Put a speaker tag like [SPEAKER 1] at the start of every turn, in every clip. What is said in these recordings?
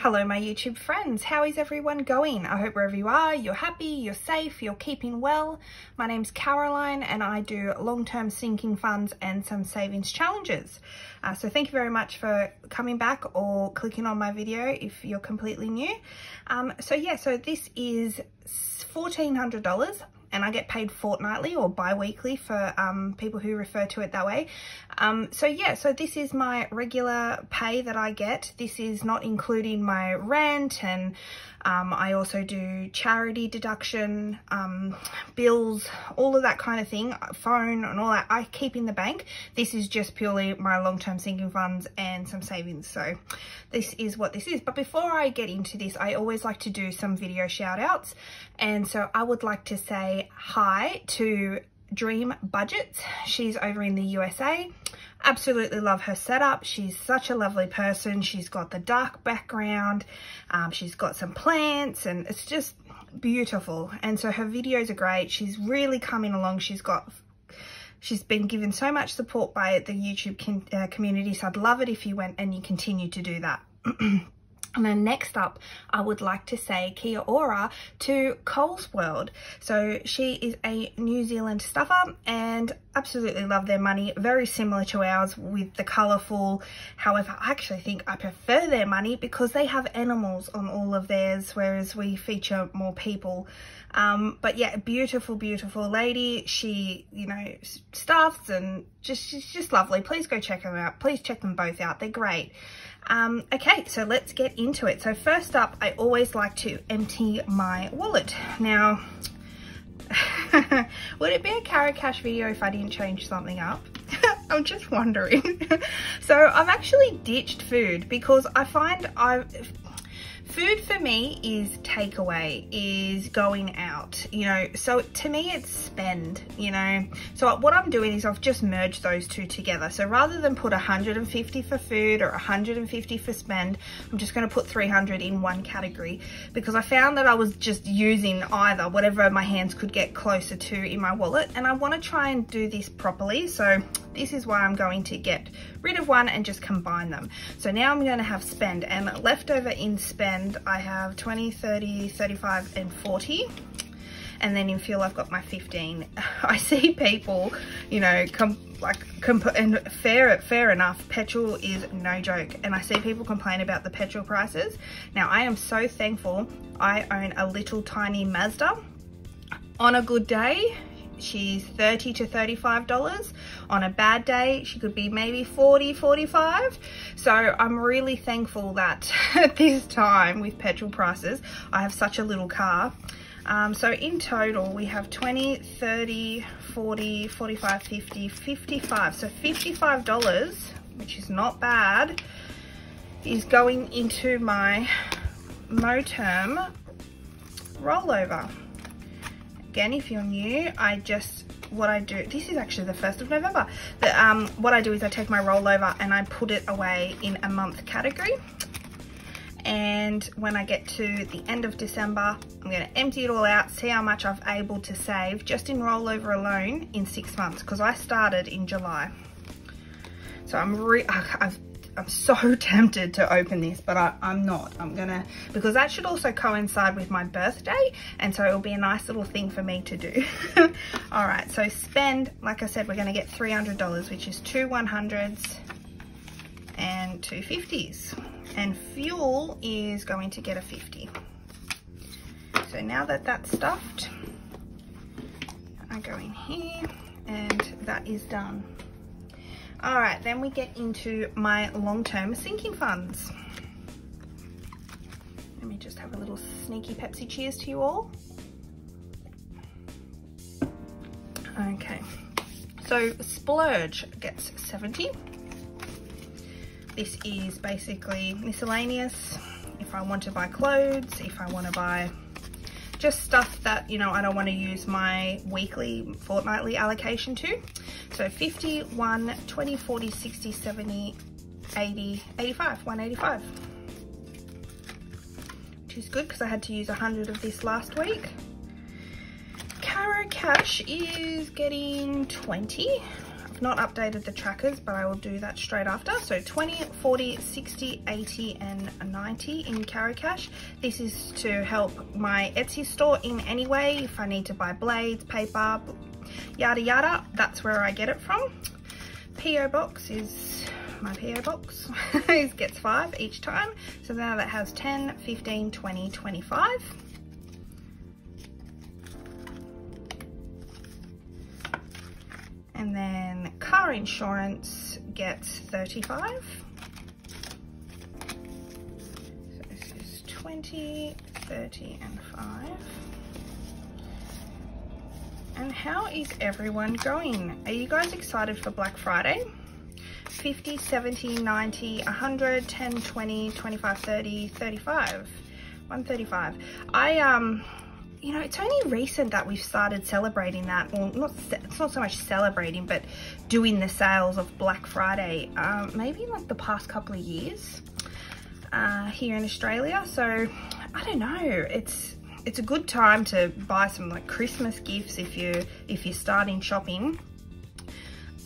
[SPEAKER 1] Hello my YouTube friends, how is everyone going? I hope wherever you are, you're happy, you're safe, you're keeping well. My name's Caroline and I do long-term sinking funds and some savings challenges. So thank you very much for coming back or clicking on my video if you're completely new. So this is $1,400 and I get paid fortnightly or bi-weekly for people who refer to it that way. So this is my regular pay that I get. This is not including my rent, and I also do charity deduction, bills, all of that kind of thing, phone and all that I keep in the bank. This is just purely my long-term sinking funds and some savings. So this is what this is. But before I get into this, I always like to do some video shout outs. And so I would like to say hi to Dream Budgets. She's over in the USA. Absolutely love her setup. She's such a lovely person. She's got the dark background. She's got some plants and it's just beautiful. And so her videos are great. She's really coming along. She's been given so much support by the YouTube community. So I'd love it if you went and you continue to do that. And then next up, I would like to say kia ora to Coles World. So she is a New Zealand stuffer and absolutely love their money. Very similar to ours with the colourful. However, I actually think I prefer their money because they have animals on all of theirs, whereas we feature more people. But yeah, beautiful, beautiful lady. She, you know, stuffs and she's just lovely. Please go check them out. Please check them both out. They're great. Okay, so let's get into it. So first up, I always like to empty my wallet. Now, would it be a CAROCASH video if I didn't change something up? I'm just wondering. So I've actually ditched food because I find food for me is takeaway, is going out, you know, so to me it's spend, you know. So what I'm doing is I've just merged those two together. So rather than put 150 for food or 150 for spend, I'm just going to put 300 in one category because I found that I was just using either, whatever my hands could get closer to in my wallet, and I want to try and do this properly. So this is why I'm going to get rid of one and just combine them. So now I'm going to have spend, and left over in spend I have 20, 30, 35 and 40. And then in fuel I've got my 15. I see people, you know, and fair enough, petrol is no joke. And I see people complain about the petrol prices. Now I am so thankful I own a little tiny Mazda. On a good day, she's $30 to $35. On a bad day, she could be maybe $40, $45. So I'm really thankful that at this time with petrol prices, I have such a little car. So in total, we have 20, 30, 40, 45, 50, 55. So $55, which is not bad, is going into my Mo-Term rollover. Again, if you're new, what I do, this is actually the 1st of November, but what I do is I take my rollover and I put it away in a month category. And when I get to the end of December, I'm going to empty it all out, see how much I've able to save just in rollover alone in 6 months, because I started in July. So I'm so tempted to open this, but I'm not. I'm gonna, because that should also coincide with my birthday, and so it'll be a nice little thing for me to do. All right, so spend, like I said, we're gonna get $300, which is 2 100s and 2 50s. And fuel is going to get a 50. So now that that's stuffed, I go in here and that is done. All right, then we get into my long-term sinking funds. Let me just have a little sneaky Pepsi cheers to you all. Okay, so splurge gets 70. This is basically miscellaneous. If I want to buy clothes, if I want to buy just stuff that, you know, I don't want to use my weekly, fortnightly allocation to. So 50, 1, 20, 40, 60, 70, 80, 85, 185. Which is good because I had to use 100 of this last week. CAROCASH is getting 20. not updated the trackers, but I will do that straight after. So 20, 40, 60, 80 and 90 in CAROCASH. This is to help my Etsy store in any way. If I need to buy blades, paper, yada yada, that's where I get it from. PO box is my PO box. It gets 5 each time. So now that has 10, 15, 20, 25. And then car insurance gets 35. So this is 20, 30 and 5. And how is everyone going? Are you guys excited for Black Friday? 50, 70, 90, 100, 10, 20, 25, 30, 35. 135. You know, it's only recent that we've started celebrating that, or it's not so much celebrating, but doing the sales of Black Friday, maybe like the past couple of years here in Australia. So I don't know, it's a good time to buy some like Christmas gifts if you're starting shopping.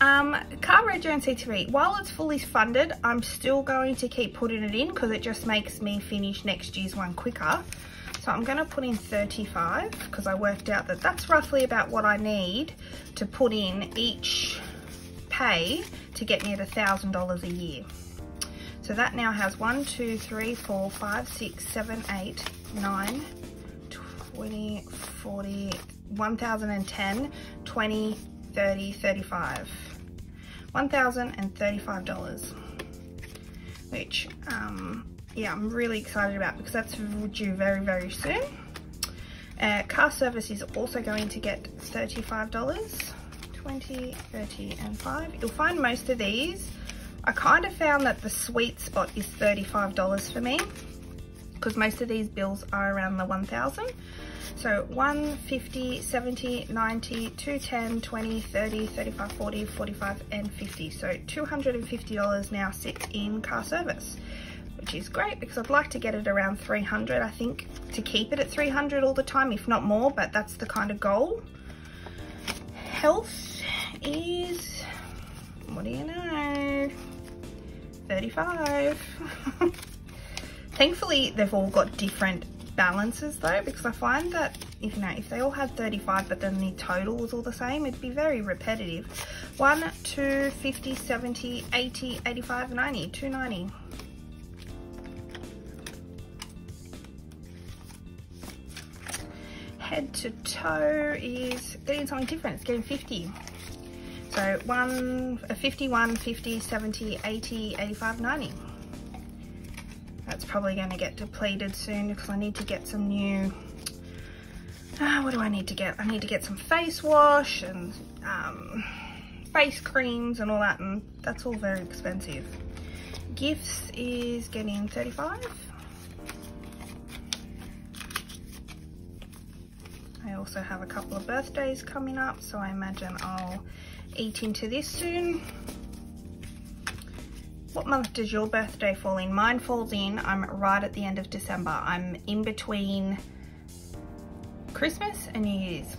[SPEAKER 1] Car rego and CTV, while it's fully funded, I'm still going to keep putting it in because it just makes me finish next year's one quicker. So I'm going to put in 35 because I worked out that that's roughly about what I need to put in each pay to get me at $1,000 a year. So that now has 1, 2, 3, 4, 5, 6, 7, 8, 9, 20, 40, 1,010, 20, 30, 35. $1,035, which yeah, I'm really excited about because that's due very, very soon. Car service is also going to get $35, 20, 30 and 5. You'll find most of these, I kind of found that the sweet spot is $35 for me because most of these bills are around the 1,000. So 1, 50, 70, 90, 210, 20, 30, 35, 40, 45 and 50. So $250 now sits in car service, which is great because I'd like to get it around 300, I think, to keep it at 300 all the time, if not more, but that's the kind of goal. Health is, what do you know, 35. Thankfully, they've all got different balances though, because I find that if they all had 35 but then the total was all the same, it'd be very repetitive. 1, 2, 50, 70, 80, 85, 90, 290. Head to toe is getting something different, it's getting 50. So 51, 50, 70, 80, 85, 90. That's probably going to get depleted soon because I need to get some new, what do I need to get? I need to get some face wash and face creams and all that, and that's all very expensive. Gifts is getting 35. I also have a couple of birthdays coming up, so I imagine I'll eat into this soon. What month does your birthday fall in? Mine falls in, I'm right at the end of December. I'm in between Christmas and New Year's.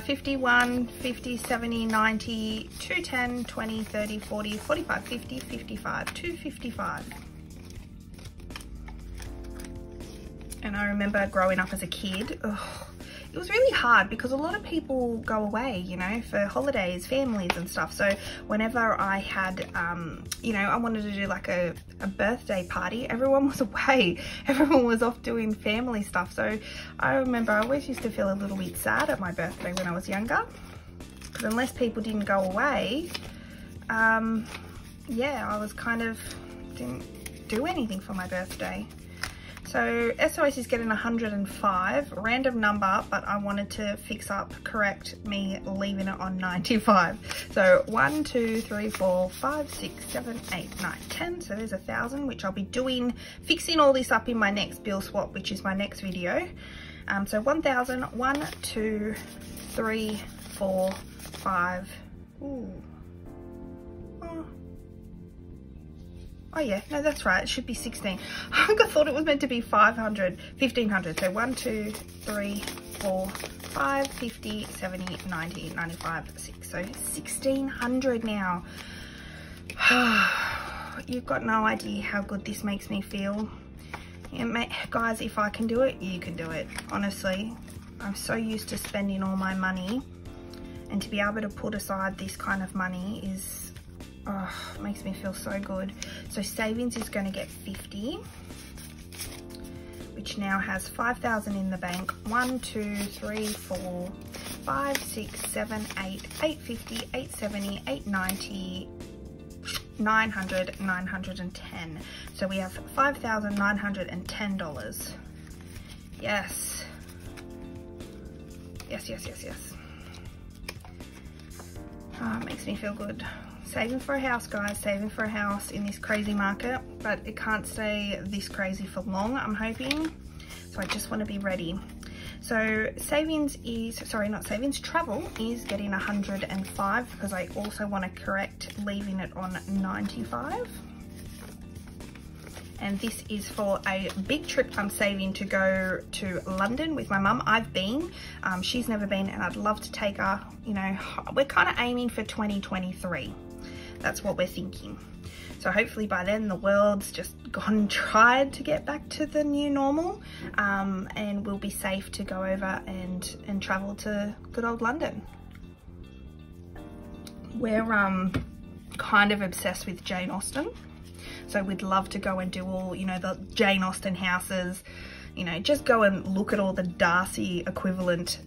[SPEAKER 1] 51, 50, 70, 90, 210, 20, 30, 40, 45, 50, 55, 255. And I remember growing up as a kid, it was really hard because a lot of people go away, you know, for holidays, families and stuff. So whenever I had, you know, I wanted to do like a birthday party, everyone was away. Everyone was off doing family stuff. So I remember I always used to feel a little bit sad at my birthday when I was younger, because unless people didn't go away, yeah, I was kind of, didn't do anything for my birthday. So SOS is getting 105, random number, but I wanted to correct me leaving it on 95. So 1, 2, 3, 4, 5, 6, 7, 8, 9, 10. So there's 1,000, which I'll be fixing all this up in my next bill swap, which is my next video. So 1,000, 1, 2, 3, 4, 5. Ooh. Oh yeah, no, that's right, it should be 16. I thought it was meant to be 500, 1,500. So 1, 2, 3, 4, 5, 50, 70, 90, 95, 6. So 1,600 now. You've got no idea how good this makes me feel. Yeah, guys, if I can do it, you can do it. Honestly, I'm so used to spending all my money, and to be able to put aside this kind of money is, makes me feel so good. So savings is going to get 50, which now has 5,000 in the bank. 1, 2, 3, 4, 5, 6, 7, 8, 850, 870, 890, 900, 910. So we have $5,910. Yes. Yes, yes, yes, yes. Makes me feel good. Saving for a house, guys, saving for a house in this crazy market, but it can't stay this crazy for long, I'm hoping. So I just want to be ready. So savings is, sorry, not savings, travel is getting 105 because I also want to correct leaving it on 95. And this is for a big trip I'm saving to go to London with my mum. I've been, she's never been, and I'd love to take her. You know, we're kind of aiming for 2023. That's what we're thinking. So hopefully by then the world's just gone tried to get back to the new normal, and we'll be safe to go over and travel to good old London. We're kind of obsessed with Jane Austen. So we'd love to go and do all, you know, the Jane Austen houses, you know, just go and look at all the Darcy equivalent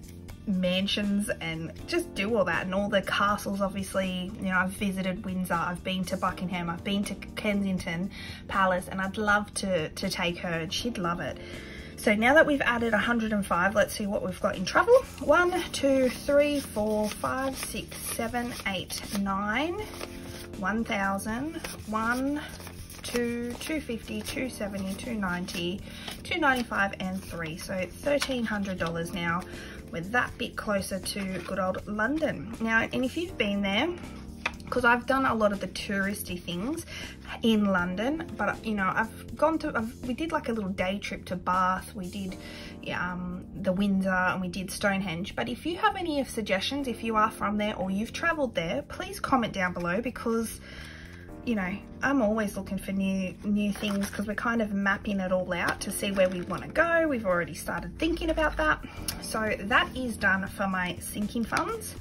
[SPEAKER 1] mansions and just do all that, and all the castles. Obviously, you know, I've visited Windsor, I've been to Buckingham, I've been to Kensington Palace, and I'd love to take her, and she'd love it. So now that we've added 105, let's see what we've got in travel. 1, 2, 3, 4, 5, 6, 7, 8, 9, 1,000, 1, 2, 250, 270, 290, 295, and 3. So $1,300 now. We're that bit closer to good old London. Now, and if you've been there, because I've done a lot of the touristy things in London, but you know, we did like a little day trip to Bath, we did the Windsor, and we did Stonehenge. But if you have any suggestions, if you are from there or you've traveled there, please comment down below, because you know, I'm always looking for new things, because we're kind of mapping it all out to see where we want to go. We've already started thinking about that. So that is done for my sinking funds.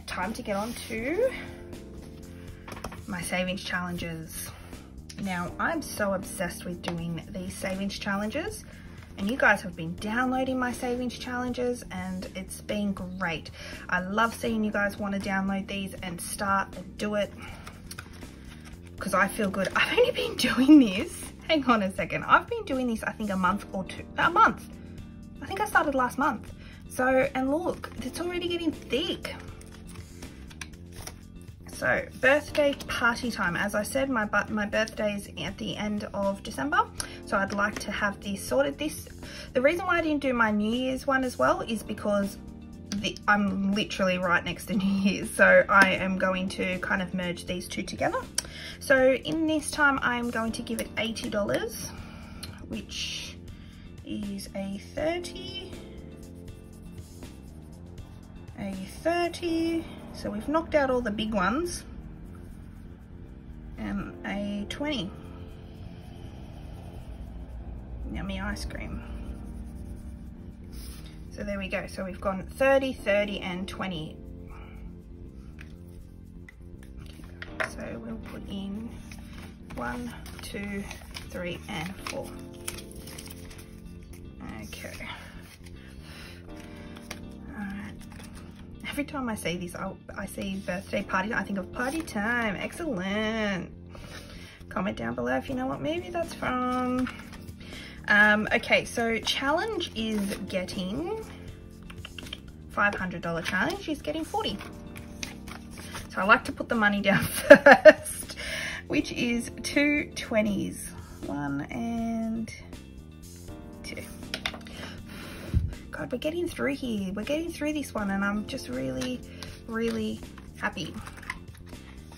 [SPEAKER 1] Time to get on to my savings challenges. Now, I'm so obsessed with doing these savings challenges, and you guys have been downloading my savings challenges, and it's been great. I love seeing you guys want to download these and start and do it, because I feel good. I've only been doing this, hang on a second, I've been doing this I think a month or two, a month. I think I started last month. So, and look, it's already getting thick. So, birthday party time. As I said, my birthday is at the end of December, so I'd like to have this sorted. The reason why I didn't do my New Year's one as well is because I'm literally right next to New Year's, so I am going to kind of merge these two together. So in this time, I'm going to give it $80, which is a 30, a 30. So we've knocked out all the big ones, and a 20. Yummy ice cream. So there we go. So we've gone 30, 30, and 20. Okay, so we'll put in 1, 2, 3, and 4. Okay. Alright. Every time I see this, I see birthday party, I think of party time. Excellent. Comment down below if you know what movie that's from. Okay, so challenge is getting $500 challenge is getting 40. So I like to put the money down first, which is 2 20s, 1 and 2. God, we're getting through here. We're getting through this one, and I'm just really, really happy.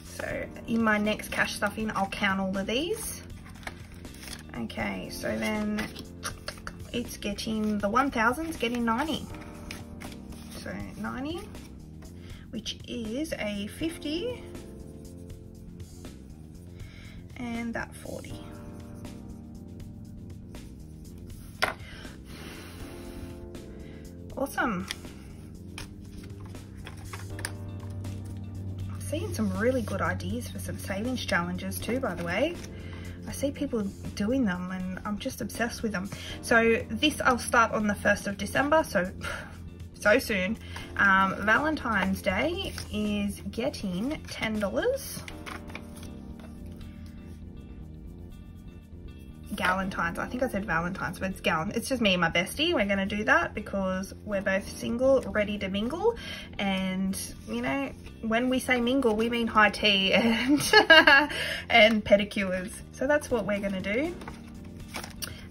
[SPEAKER 1] So in my next cash stuffing, I'll count all of these. Okay, so then it's getting, the 1,000's getting 90. So 90, which is a 50, and that 40. Awesome. I'm seeing some really good ideas for some savings challenges too, by the way. I see people doing them and I'm just obsessed with them. So this I'll start on the 1st of December, so soon. Valentine's Day is getting $10. Galentine's, I think I said Valentine's, but it's Gallon. It's just me and my bestie. We're gonna do that because we're both single, ready to mingle. And you know, when we say mingle, we mean high tea and and pedicures. So that's what we're gonna do.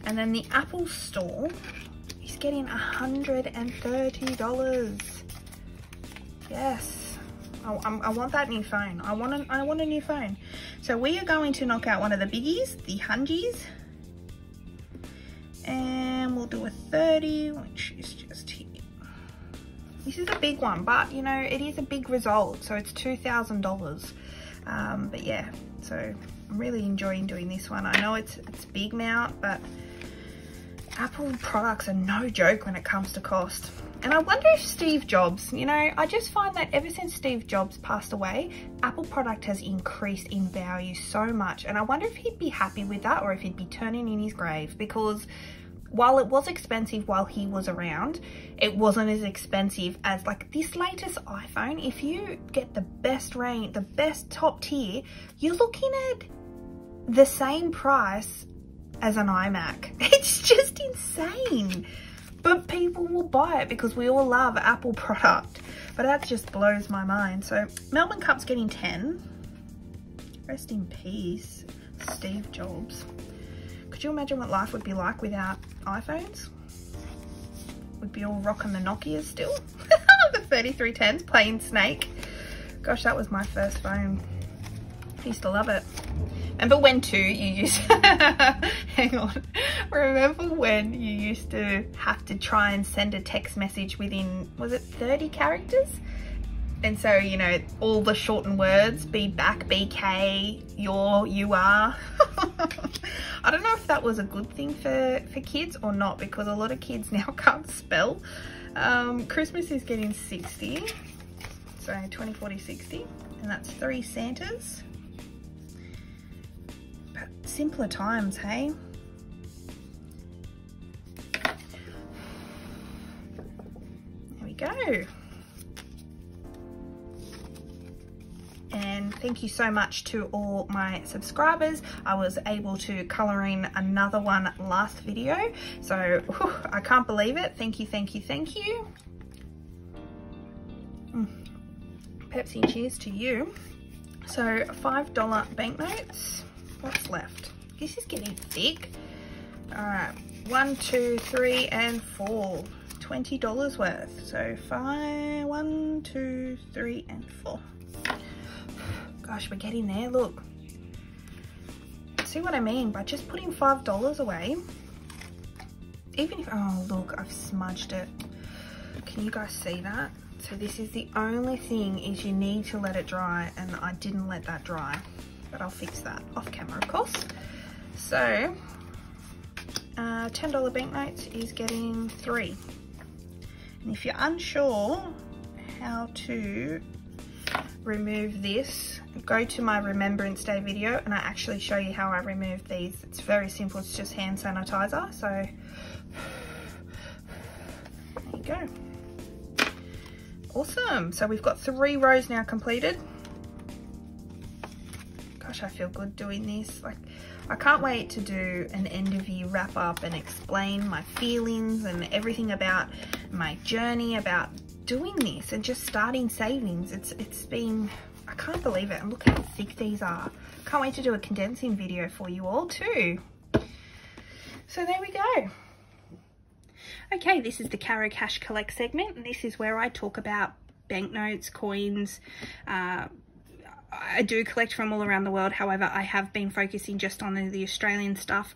[SPEAKER 1] And then the Apple store is getting $130. Yes, I want that new phone. I want a new phone. So we are going to knock out one of the biggies, the hungies. And we'll do a 30, which is just here. This is a big one, but you know, it is a big result. So it's $2,000. But yeah, so I'm really enjoying doing this one. I know it's big now, but Apple products are no joke when it comes to cost. And I wonder if Steve Jobs, you know, I just find that ever since Steve Jobs passed away, Apple product has increased in value so much. And I wonder if he'd be happy with that or if he'd be turning in his grave, because while it was expensive while he was around, it wasn't as expensive as like this latest iPhone. If you get the best range, the best top tier, you're looking at the same price as an iMac. It's just insane. But people will buy it because we all love Apple product. But that just blows my mind. So Melbourne Cup's getting 10. Rest in peace, Steve Jobs. Could you imagine what life would be like without iPhones? We'd be all rocking the Nokias still. The 3310s, playing Snake. Gosh, that was my first phone. I used to love it. Remember when you used hang on, remember when you used to have to try and send a text message within, was it 30 characters? And so, you know, all the shortened words, be back, BK, you are. I don't know if that was a good thing for kids or not, because a lot of kids now can't spell. Christmas is getting 60, so 20, 40, 60, and that's 3 Santas. Simpler times, hey? There we go. And thank you so much to all my subscribers. I was able to color in another one last video, so whew, I can't believe it. Thank you, thank you, thank you. Pepsi and cheers to you. So $5 banknotes. What's left? This is getting thick. All right, 1, 2, 3, and 4. $20 worth. So 5, 1, 2, 3, and 4. Gosh, we're getting there. Look. See what I mean by just putting $5 away. Even if, oh look, I've smudged it. Can you guys see that? So this is the only thing, is you need to let it dry, and I didn't let that dry. But I'll fix that off camera, of course. So, $10 banknotes is getting 3. And if you're unsure how to remove this, go to my Remembrance Day video and I actually show you how I remove these. It's very simple, it's just hand sanitizer. So, there you go. Awesome, so we've got 3 rows now completed. Gosh, I feel good doing this. Like, I can't wait to do an end of year wrap up and explain my feelings and everything about my journey, about doing this and just starting savings. It's been, I can't believe it. And look how thick these are. Can't wait to do a condensing video for you all too. So there we go. Okay, this is the CAROCASH Collect segment, and this is where I talk about banknotes, coins. I do collect from all around the world. However, I have been focusing just on the Australian stuff,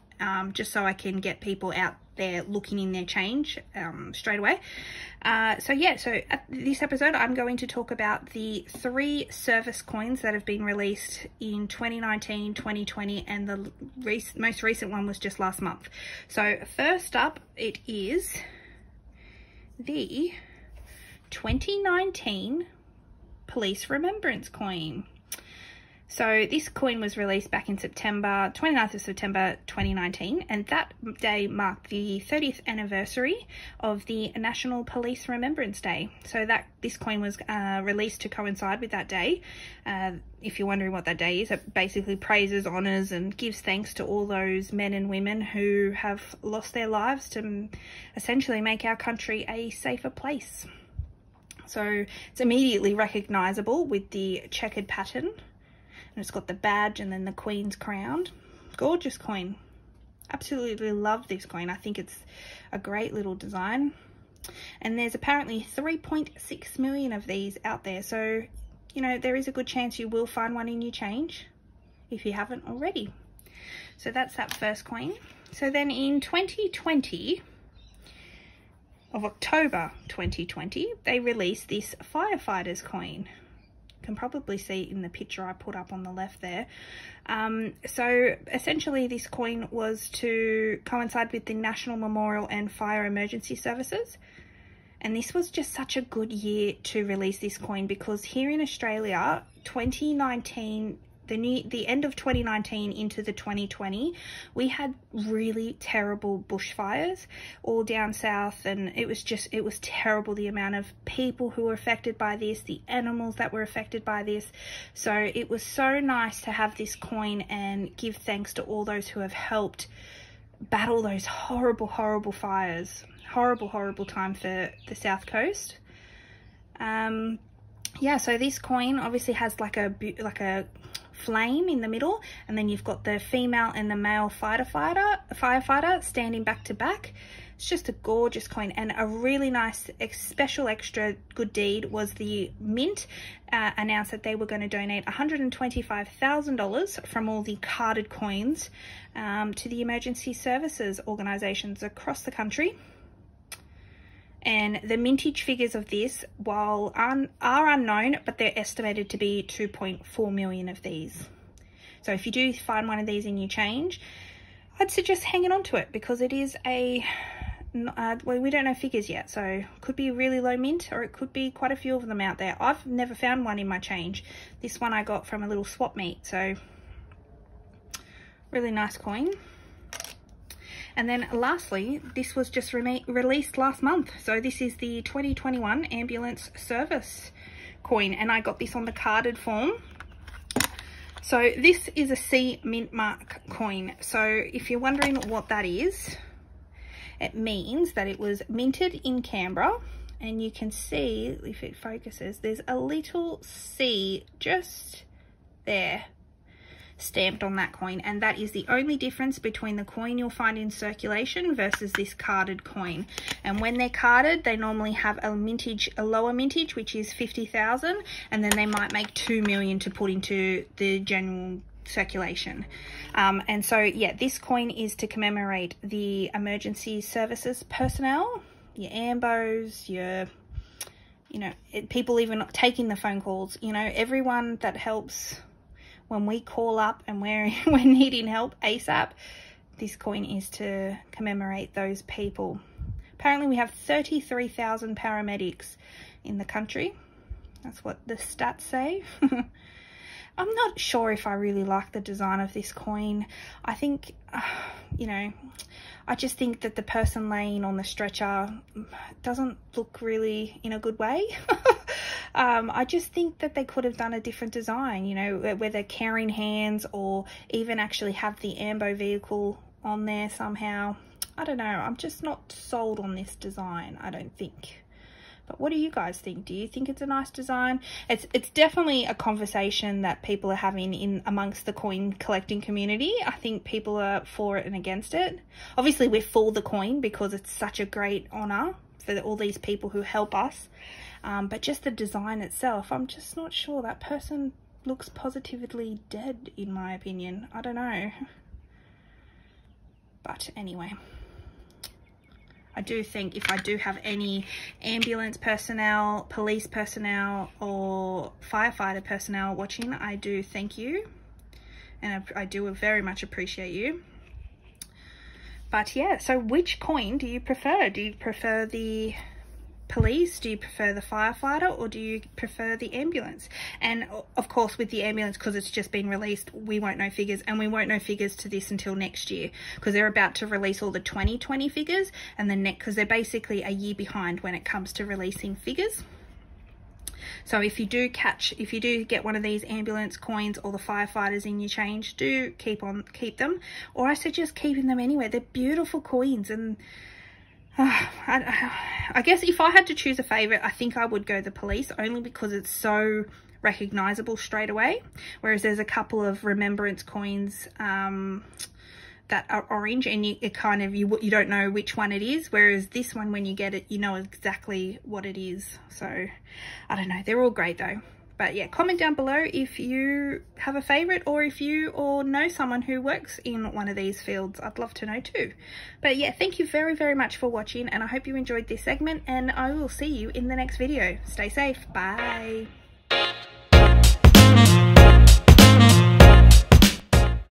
[SPEAKER 1] just so I can get people out they're looking in their change straight away. So at this episode, I'm going to talk about the 3 service coins that have been released in 2019, 2020, and the most recent one was just last month. So first up, it is the 2019 Police Remembrance Coin. So this coin was released back in September, 29th of September 2019, and that day marked the 30th anniversary of the National Police Remembrance Day. So this coin was released to coincide with that day. If you're wondering what that day is, it basically praises, honours and gives thanks to all those men and women who have lost their lives to essentially make our country a safer place. So it's immediately recognisable with the checkered pattern. And it's got the badge and then the Queen's crown. Gorgeous coin. Absolutely love this coin. I think it's a great little design. And there's apparently 3.6 million of these out there. So, you know, there is a good chance you will find one in your change if you haven't already. So that's that first coin. So then in 2020, of October 2020, they released this Firefighters coin. Can probably see in the picture I put up on the left there. So essentially this coin was to coincide with the National Memorial and Fire Emergency Services, and this was just such a good year to release this coin because here in Australia, 2019, the end of 2019 into the 2020, we had really terrible bushfires all down south, and it was terrible, the amount of people who were affected by this, the animals that were affected by this. So it was so nice to have this coin and give thanks to all those who have helped battle those horrible fires. Horrible time for the South Coast. Yeah, so this coin obviously has like a flame in the middle, and then you've got the female and the male firefighter standing back to back. It's just a gorgeous coin, and a really nice special extra good deed was the Mint announced that they were going to donate $125,000 from all the carded coins to the emergency services organisations across the country. And the mintage figures of this, while are unknown, but they're estimated to be 2.4 million of these. So if you do find one of these in your change, I'd suggest hanging on to it because it is well, we don't know figures yet. So it could be a really low mint, or it could be quite a few of them out there. I've never found one in my change. This one I got from a little swap meet. So really nice coin. And then lastly, this was just released last month. So this is the 2021 Ambulance Service coin, and I got this on the carded form. So this is a C mint mark coin. So if you're wondering what that is, it means that it was minted in Canberra, and you can see, if it focuses, there's a little C just there stamped on that coin, and that is the only difference between the coin you'll find in circulation versus this carded coin. And when they're carded, they normally have a lower mintage, which is 50,000, and then they might make 2 million to put into the general circulation. And so yeah, this coin is to commemorate the emergency services personnel, your ambos, your, you know, people even taking the phone calls, you know, everyone that helps when we call up and we're needing help ASAP. This coin is to commemorate those people. Apparently we have 33,000 paramedics in the country. That's what the stats say. I'm not sure if I really like the design of this coin. I think, you know, I just think that the person laying on the stretcher doesn't look really in a good way. I just think that they could have done a different design, you know, where they're carrying hands, or even actually have the ambo vehicle on there somehow. I don't know. I'm just not sold on this design, I don't think. But what do you guys think? Do you think it's a nice design? It's definitely a conversation that people are having in amongst the coin collecting community. I think people are for it and against it. Obviously, we're for the coin because it's such a great honour for all these people who help us. But just the design itself, I'm just not sure. That person looks positively dead, in my opinion. I don't know. But anyway, I do think if I do have any ambulance personnel, police personnel, or firefighter personnel watching, I do thank you. And I do very much appreciate you. But yeah, so which coin do you prefer? Do you prefer the police? Do you prefer the firefighter? Or do you prefer the ambulance? And of course with the ambulance, because it's just been released, we won't know figures, and we won't know figures to this until next year, because they're about to release all the 2020 figures, and then because they're basically a year behind when it comes to releasing figures. So if you do get one of these ambulance coins or the firefighters in your change, do keep them, or I suggest keeping them anyway. They're beautiful coins, and I guess if I had to choose a favorite, I think I would go the police, only because it's so recognizable straight away, whereas there's a couple of remembrance coins that are orange, and you don't know which one it is, whereas this one, when you get it, you know exactly what it is. So I don't know, they're all great though. But yeah, comment down below if you have a favorite, or if you know someone who works in one of these fields. I'd love to know too. But yeah, thank you very, very much for watching, and I hope you enjoyed this segment, and I will see you in the next video. Stay safe. Bye.